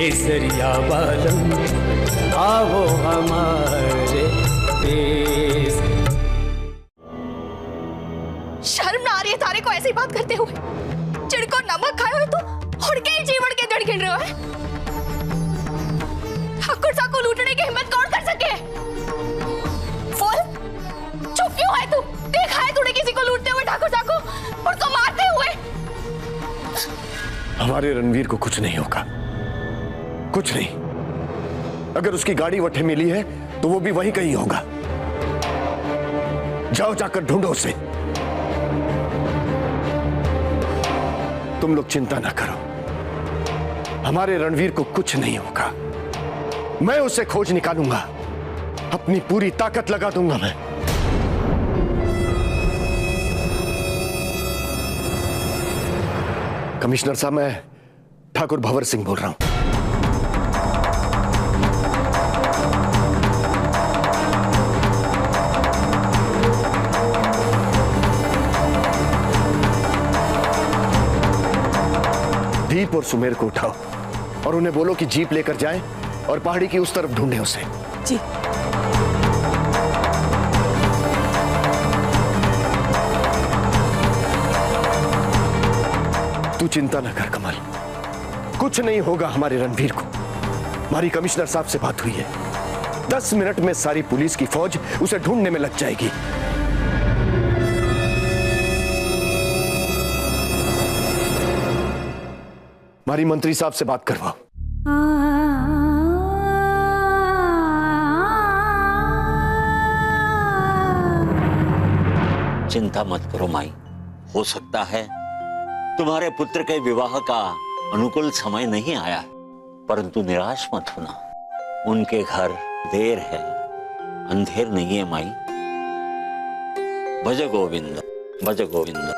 केसरिया बालम आओ हमारे देश। शर्म ना आ रही है तारे को ऐसी बात करते हुए? चिड़को नमक खाए हुए तो उड़ के ही जीवन के जड़ गिन रहे हो? ठाकुर साहब को लूटने की हिम्मत कौन कर सके? बोल, चुप क्यों है तू? देखा है तूने किसी को लूटते हुए ठाकुर साहब को, उसको मारते हुए? हमारे रणवीर को कुछ नहीं होगा, कुछ नहीं। अगर उसकी गाड़ी वठे मिली है तो वो भी वहीं कहीं होगा। जाओ जाकर ढूंढो उसे। तुम लोग चिंता ना करो, हमारे रणवीर को कुछ नहीं होगा। मैं उसे खोज निकालूंगा, अपनी पूरी ताकत लगा दूंगा मैं। कमिश्नर साहब, मैं ठाकुर भंवर सिंह बोल रहा हूं। दीप और सुमेर को उठाओ और उन्हें बोलो कि जीप लेकर जाएं और पहाड़ी की उस तरफ ढूंढें उसे। जी। तू चिंता न कर कमल, कुछ नहीं होगा हमारे रणवीर को। हमारी कमिश्नर साहब से बात हुई है, 10 मिनट में सारी पुलिस की फौज उसे ढूंढने में लग जाएगी। हमारी मंत्री साहब से बात करवाओ। चिंता मत करो माई, हो सकता है तुम्हारे पुत्र के विवाह का अनुकूल समय नहीं आया, परंतु निराश मत होना। उनके घर देर है, अंधेर नहीं है माई। भज गोविंद, भज गोविंद।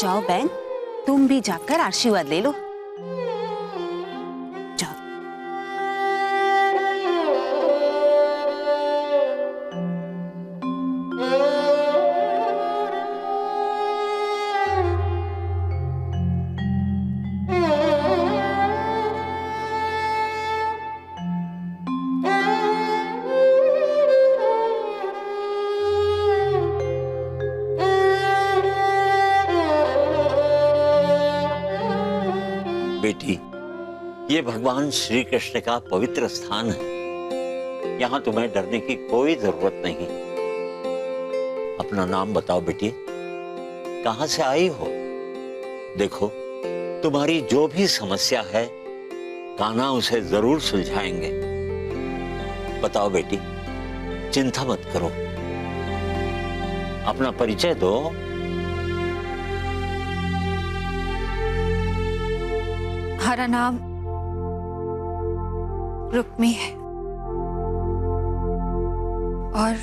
जाओ बहन, तुम भी जाकर आशीर्वाद ले लो। जाओ। बेटी, ये भगवान श्री कृष्ण का पवित्र स्थान है, यहाँ तुम्हें डरने की कोई जरूरत नहीं। अपना नाम बताओ बेटी, कहाँ से आई हो? देखो, तुम्हारी जो भी समस्या है कान्हा उसे जरूर सुलझाएंगे। बताओ बेटी, चिंता मत करो, अपना परिचय दो। हमारा नाम रुक्मी है और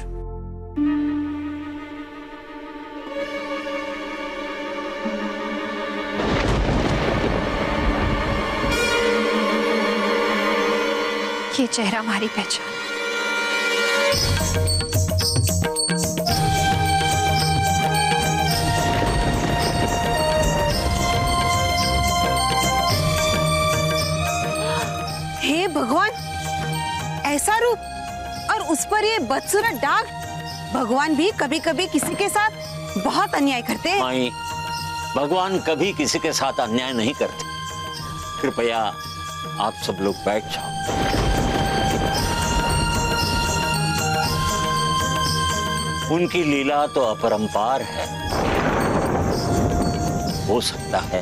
ये चेहरा हमारी पहचान। हे भगवान, ऐसा रूप और उस पर ये बदसूरत दाग। भगवान भी कभी कभी किसी के साथ बहुत अन्याय करते हैं। माई, भगवान कभी किसी के साथ अन्याय नहीं करते। कृपया आप सब लोग बैठ जाओ। उनकी लीला तो अपरंपार है। हो सकता है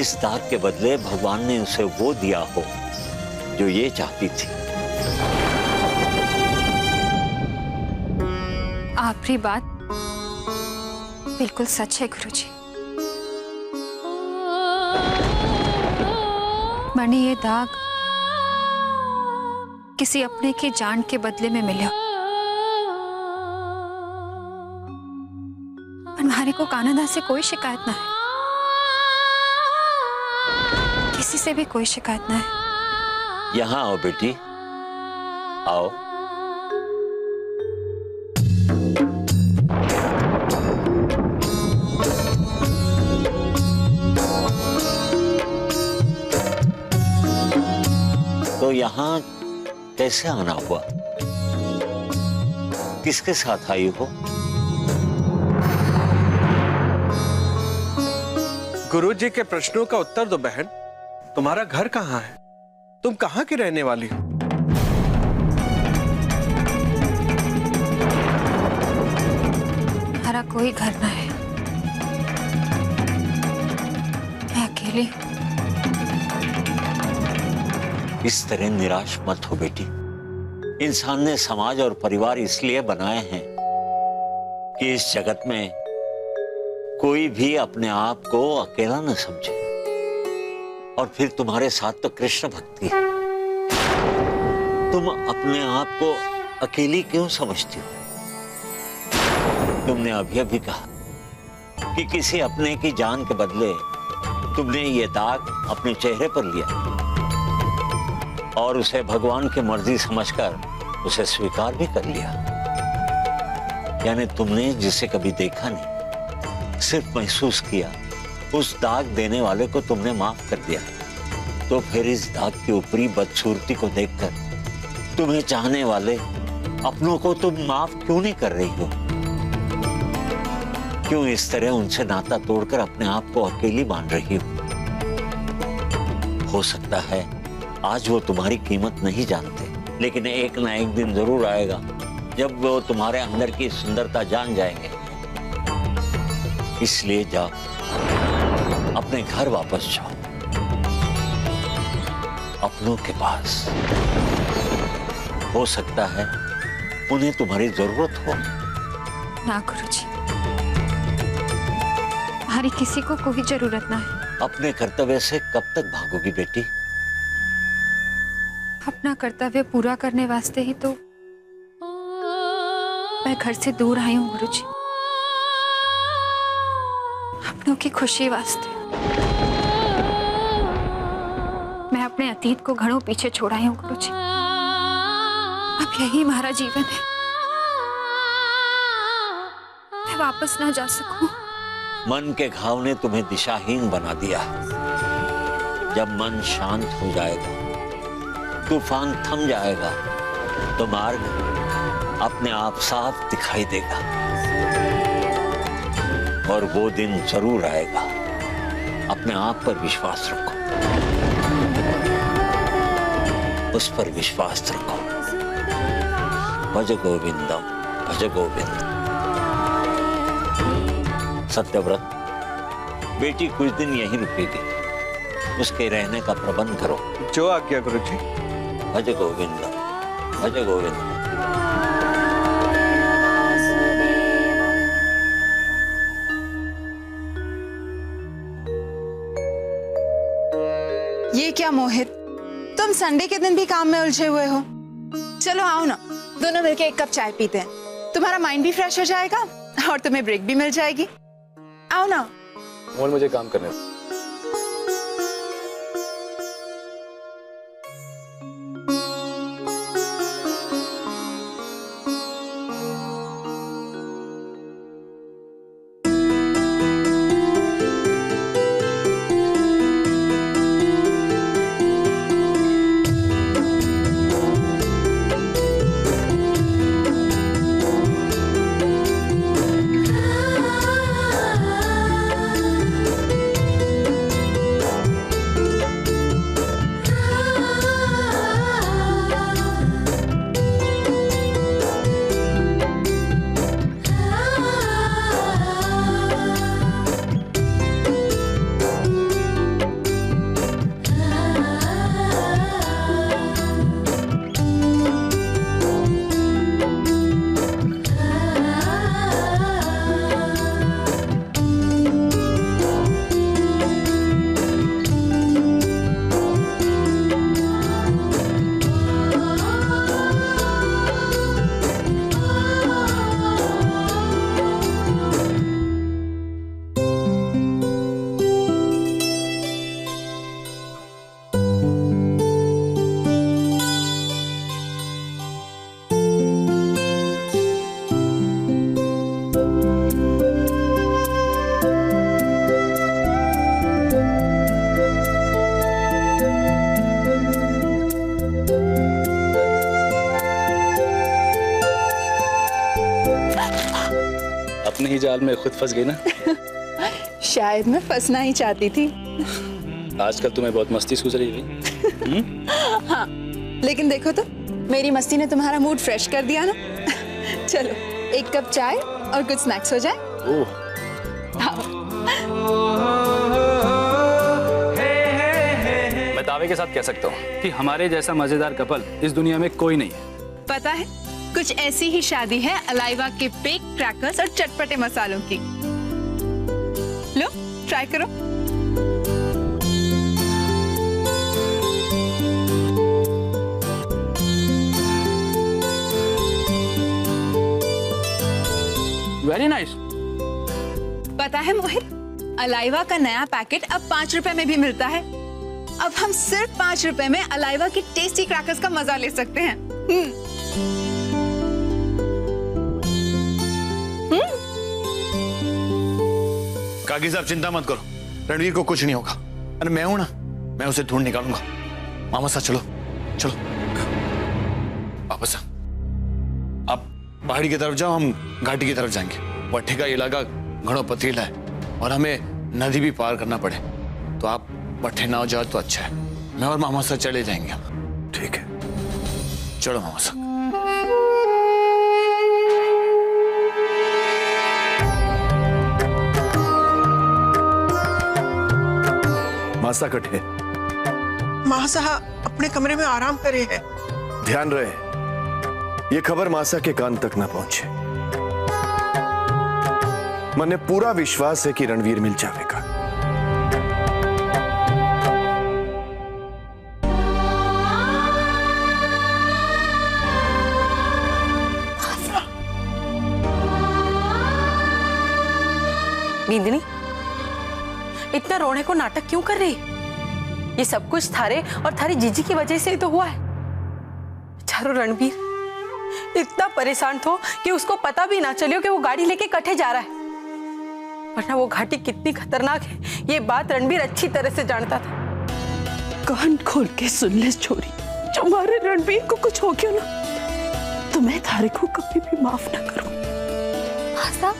इस दाग के बदले भगवान ने उसे वो दिया हो जो ये चाहती थी। आपकी बात बिल्कुल सच है गुरुजी। मैंने ये दाग किसी अपने की जान के बदले में मिला। हमारे को कान्हा से कोई शिकायत ना है, किसी से भी कोई शिकायत ना है। यहां आओ बेटी, आओ। यहाँ कैसे आना हुआ? किसके साथ आई हो? गुरुजी के प्रश्नों का उत्तर दो बहन। तुम्हारा घर कहाँ है? तुम कहाँ की रहने वाली हो? हमारा कोई घर ना है, मैं अकेली हूँ। इस तरह निराश मत हो बेटी। इंसान ने समाज और परिवार इसलिए बनाए हैं कि इस जगत में कोई भी अपने आप को अकेला न समझे। और फिर तुम्हारे साथ तो कृष्ण भक्ति है। तुम अपने आप को अकेली क्यों समझती हो? तुमने अभी अभी कहा कि किसी अपने की जान के बदले तुमने ये दाग अपने चेहरे पर लिया और उसे भगवान की मर्जी समझकर उसे स्वीकार भी कर लिया। यानी तुमने जिसे कभी देखा नहीं, सिर्फ महसूस किया, उस दाग देने वाले को तुमने माफ कर दिया। तो फिर इस दाग की ऊपरी बदसूरती को देखकर तुम्हें चाहने वाले अपनों को तुम माफ क्यों नहीं कर रही हो? क्यों इस तरह उनसे नाता तोड़कर अपने आप को अकेली मान रही हो? हो सकता है आज वो तुम्हारी कीमत नहीं जानते, लेकिन एक ना एक दिन जरूर आएगा जब वो तुम्हारे अंदर की सुंदरता जान जाएंगे। इसलिए जाओ, अपने घर वापस जाओ, अपनों के पास। हो सकता है उन्हें तुम्हारी जरूरत हो। ना गुरुजी, हमारी किसी को कोई जरूरत ना है। अपने कर्तव्य से कब तक भागोगी बेटी? अपना कर्तव्य पूरा करने वास्ते ही तो मैं घर से दूर आई हूँ गुरुजी, अपनों की खुशी वास्ते। मैं अपने अतीत को घड़ों पीछे छोड़ आई हूँ गुरुजी। अब यही हमारा जीवन है। मैं वापस ना जा सकूं। मन के घाव ने तुम्हें दिशाहीन बना दिया। जब मन शांत हो जाएगा, तूफान थम जाएगा, तो मार्ग अपने आप साफ दिखाई देगा। और वो दिन जरूर आएगा। अपने आप पर विश्वास रखो, उस पर विश्वास रखो। भज गोविंदम भज गोविंद। सत्यव्रत, बेटी कुछ दिन यहीं रुकेगी, उसके रहने का प्रबंध करो। जो आज्ञा गुरुजी। भज गोविंद भज गोविंद। ये क्या मोहित, तुम संडे के दिन भी काम में उलझे हुए हो। चलो आओ ना, दोनों मिलके एक कप चाय पीते हैं। तुम्हारा माइंड भी फ्रेश हो जाएगा और तुम्हें ब्रेक भी मिल जाएगी। आओ ना। मोल, मुझे काम करने दो। अपने ही जाल में खुद फंस गई ना। शायद मैं फंसना ही चाहती थी। आजकल तुम्हें बहुत मस्ती सूझ रही है। हाँ, लेकिन देखो तो मेरी मस्ती ने तुम्हारा मूड फ्रेश कर दिया ना। चलो एक कप चाय और कुछ स्नैक्स हो जाए। ओह, मैं दावे के साथ कह सकता हूँ कि हमारे जैसा मजेदार कपल इस दुनिया में कोई नहीं है। पता है, कुछ ऐसी ही शादी है अलाइवा के बेक क्रैकर्स और चटपटे मसालों की। लो ट्राई करो। Very nice. पता है मोहित, अलाइवा का नया पैकेट अब 5 रुपए में भी मिलता है। अब हम सिर्फ 5 रुपए में अलाइवा की टेस्टी क्रैकर्स का मजा ले सकते हैं। काकी साहब चिंता मत करो, रणवीर को कुछ नहीं होगा। अरे मैं हूं ना, मैं उसे ढूंढ निकालूंगा। मामा साहब चलो चलो वापस आ। आप पहाड़ी की तरफ जाओ, हम घाटी की तरफ जाएंगे। भट्टे का इलाका घणो पथरीला है और हमें नदी भी पार करना पड़े, तो आप भट्टे ना जाओ तो अच्छा है। मैं और मामा साहब चले जाएंगे। ठीक है, चलो मामा साहब। मासा कटे मासा अपने कमरे में आराम करे है। ध्यान रहे ये खबर मासा के कान तक ना पहुंचे। मने पूरा विश्वास है कि रणवीर मिल जाएगा। बिंदनी, इतना रोने को नाटक क्यों कर रही? ये सब कुछ थारे और थारी जीजी की वजह से ही तो हुआ है। बेचारो रणवीर इतना परेशान था कि उसको पता भी ना चलियो कि वो गाड़ी लेके कटे जा रहा है। वरना वो घाटी कितनी खतरनाक है ये बात रणवीर अच्छी तरह से जानता था। कान खोल के सुन ले छोरी, जो हमारे रणवीर को कुछ हो गया ना तो मैं थारे को कभी भी माफ ना करूं। आसा,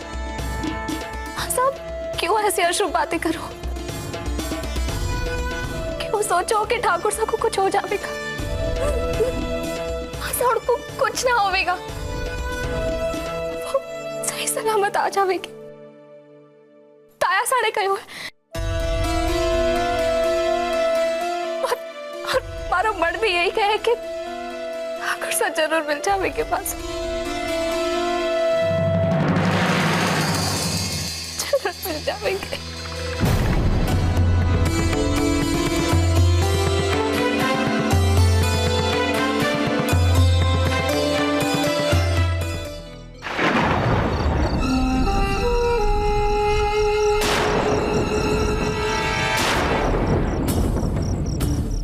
क्यों ऐसी अशुभ बातें करो? क्यों सोचो कि ठाकुर साहब को कुछ हो जाएगा? आसा को कुछ ना होवेगा, वो सही सलामत आ जाएगी। ताया साड़े कहो और मारो मर्द भी यही कहे कि ठाकुर साहब जरूर मिल जाएंगे पास। मिल जाएंगे।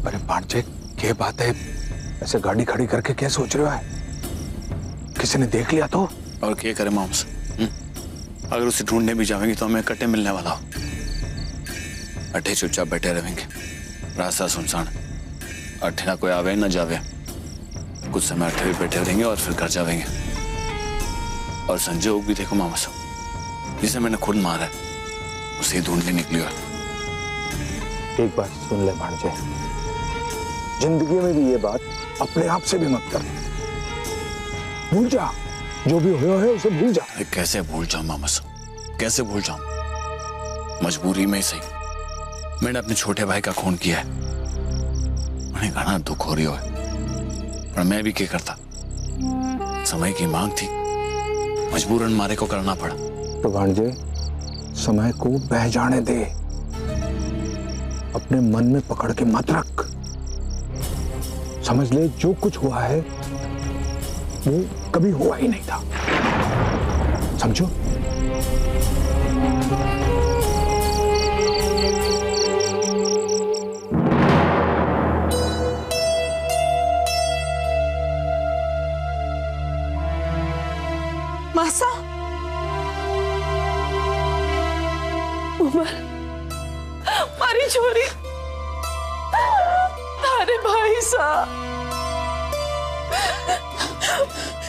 अरे भांजे, क्या बात है? ऐसे गाड़ी खड़ी करके क्या सोच रहे हो? किसी ने देख लिया तो? और क्या करे मामस, अगर उसे ढूंढने भी जाएंगे तो हमें कटे मिलने वाला हो। अठे चुपचाप बैठे रहेंगे, रास्ता सुनसान। अठे ना कोई आवे ना जावे, कुछ समय अठे भी बैठे रहेंगे और फिर घर जाएंगे। और संजय भी देखो मामा साहब, जिसे मैंने खुद मारा है उसे ढूंढने निकली। एक बात सुन ले भांजे, जिंदगी में भी ये बात अपने आप से भी मत कर। भूल जा, जो भी हुआ है उसे भूल जा। कैसे भूल जाऊं मामा साहब, कैसे भूल जाऊं? मजबूरी में ही सही, मैंने अपने छोटे भाई का खून किया है। उन्हें घना दुख हो रही है, पर मैं भी क्या करता? समय की मांग थी, मजबूरन मारे को करना पड़ा। तो भांजे, समय को बह जाने दे, अपने मन में पकड़ के मत रख। समझ ले, जो कुछ हुआ है वो कभी हुआ ही नहीं था, समझो? मासा, उमर, मारी छोरी, अरे भाई साहब,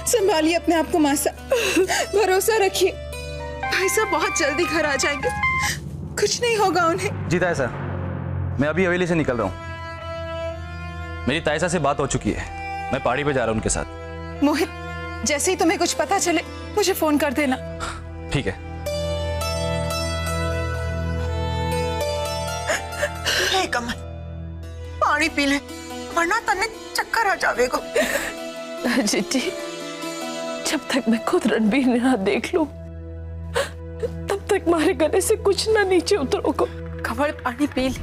संभालिए अपने आप को मासा। भरोसा रखिए, भाई साहब बहुत जल्दी घर आ जाएंगे, कुछ नहीं होगा उन्हें। जी तायसा, मैं अभी हवेली से निकल रहा हूँ। मेरी तायसा से बात हो चुकी है, मैं पहाड़ी पे जा रहा हूँ उनके साथ। मोहित, जैसे ही तुम्हें कुछ पता चले मुझे फोन कर देना। ठीक है। ले कमल, पानी पी ले, वरना तन्ने चक्कर आ जावेगा। जीजी, जब तक मैं खुद रणबीर ने ना देख लूं, तब तक मारे गले से कुछ ना नीचे उतरोगे। कमल पानी पी ले।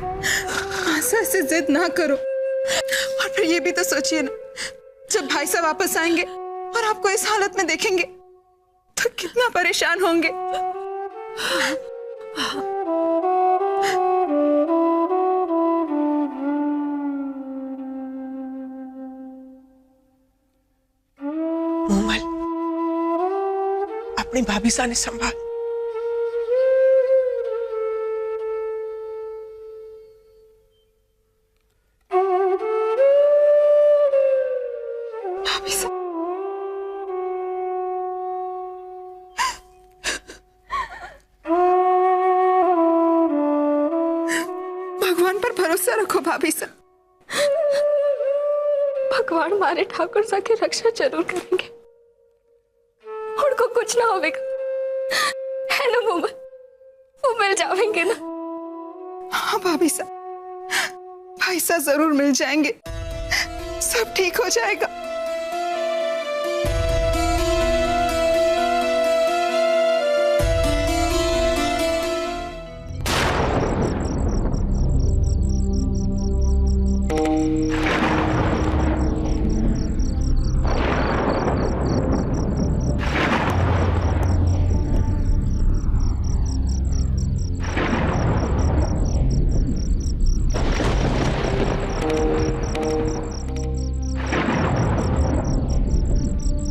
ऐसे जिद ना करो, और फिर ये भी तो सोचिए ना, जब भाई साहब वापस आएंगे और आपको इस हालत में देखेंगे तो कितना परेशान होंगे। मोमल, अपनी भाभी सा ने संभाल। भाभी सा, भगवान पर भरोसा रखो भाभी सा। भगवान हमारे ठाकुर सा की रक्षा जरूर करेंगे, उनको कुछ ना होगा, है ना मोमल? वो मिल जाएंगे ना। हाँ भाभी सा, भाई सा जरूर मिल जाएंगे, सब ठीक हो जाएगा।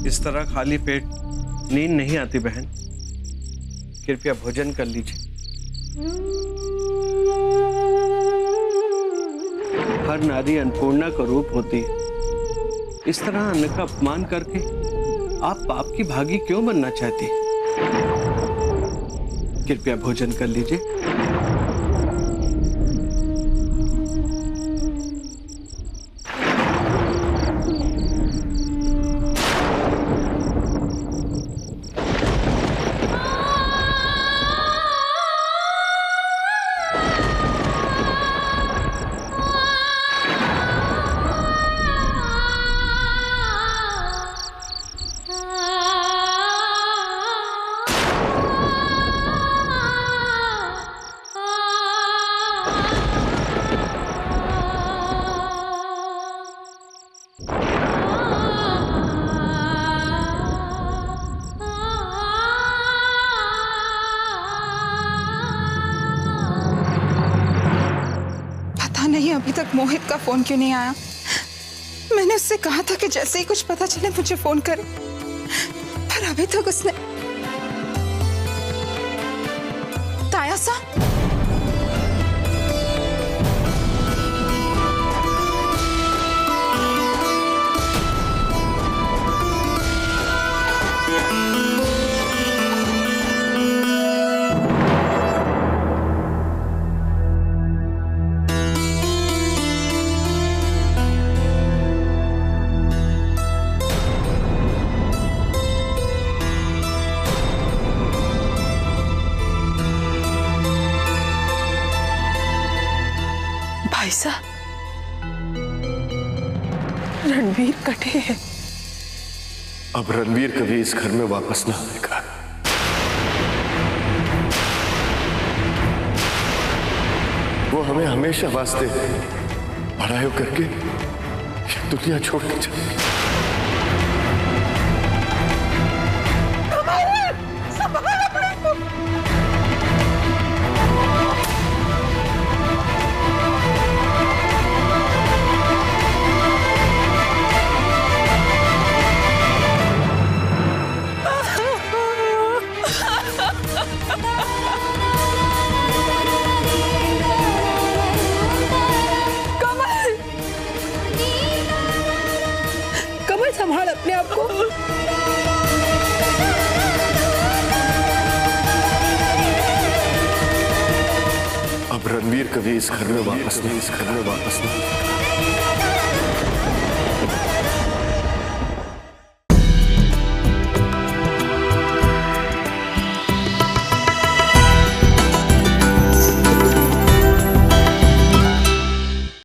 इस तरह खाली पेट नींद नहीं आती बहन, कृपया भोजन कर लीजिए। हर नारी अन्नपूर्णा का रूप होती है, इस तरह अन्न का अपमान करके आप पाप की भागी क्यों बनना चाहती? कृपया भोजन कर लीजिए। नहीं, अभी तक मोहित का फोन क्यों नहीं आया? मैंने उससे कहा था कि जैसे ही कुछ पता चले मुझे फोन करे, पर अभी तक उसने। तायसा, भाईसा, रणबीर कटे है। अब रणबीर कभी इस घर में वापस ना आएगा। वो हमें हमेशा वास्ते पढ़ाई करके दुनिया छोड़ के चले। संभाल अपने आप को। रणवीर कभी इस घर में वापस नहीं